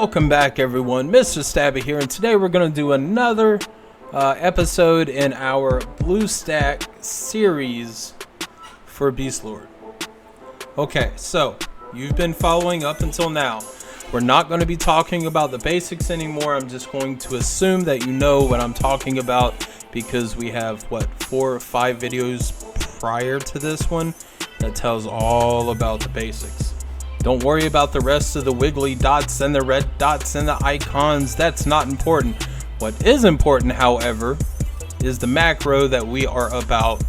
Welcome back, everyone. Mr. Stabby here, and today we're going to do another episode in our BlueStacks series for Beast Lord. Okay, so you've been following up until now. We're not going to be talking about the basics anymore. I'm just going to assume that you know what I'm talking about because we have, 4 or 5 videos prior to this one that tells all about the basics. Don't worry about the rest of the wiggly dots and the red dots and the icons. That's not important. What is important, however, is the macro that we are about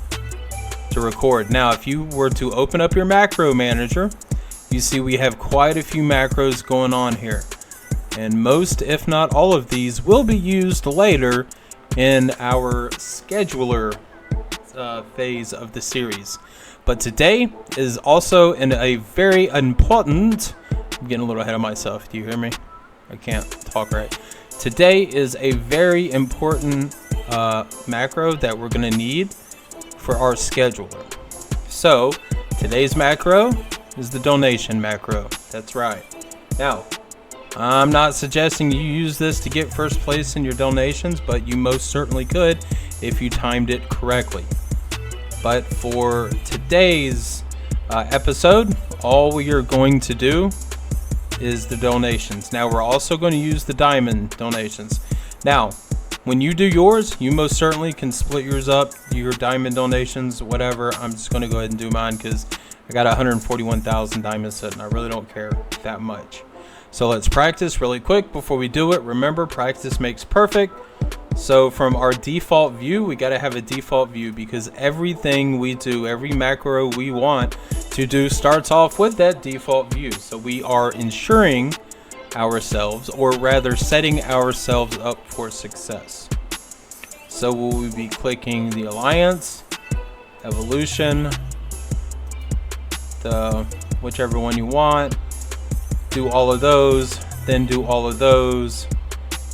to record. Now, if you were to open up your macro manager, you see we have quite a few macros going on here. And most, if not all of these, will be used later in our scheduler phase of the series. But today is also in a very important, I'm getting a little ahead of myself. Do you hear me? I can't talk right. Today is a very important macro that we're going to need for our scheduler. So today's macro is the donation macro. That's right. Now, I'm not suggesting you use this to get first place in your donations, but you most certainly could if you timed it correctly. But for today's episode, all we are going to do is the donations. Now, we're also going to use the diamond donations. Now, when you do yours, you most certainly can split yours up, your diamond donations, whatever. I'm just going to go ahead and do mine because I got 141,000 diamonds set and I really don't care that much. So let's practice really quick before we do it. Remember, practice makes perfect. So from our default view, we got to have a default view because everything we do, every macro we want to do starts off with that default view. So we are ensuring ourselves, or rather setting ourselves up for success. So we'll be clicking the alliance, evolution, the whichever one you want, do all of those, then do all of those,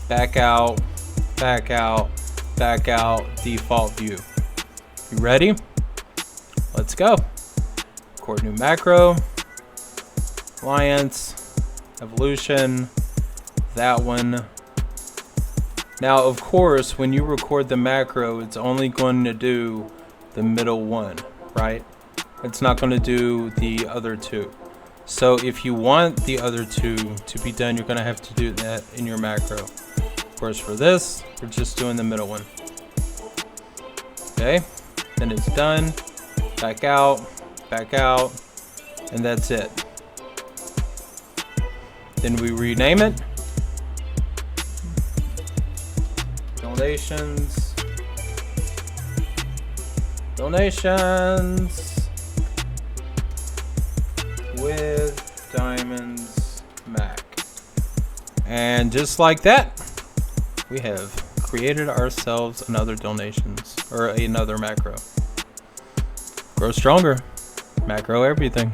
back out, back out, back out, default view. You ready? Let's go. Record new macro, alliance, evolution, that one. Now, of course, when you record the macro, it's only going to do the middle one, right? It's not going to do the other two. So if you want the other two to be done, you're going to have to do that in your macro. Of course, for this, we're just doing the middle one. Okay, then it's done. Back out, and that's it. Then we rename it. Donations. With diamonds mac. And just like that, we have created ourselves another donations or another macro. Grow stronger, macro everything.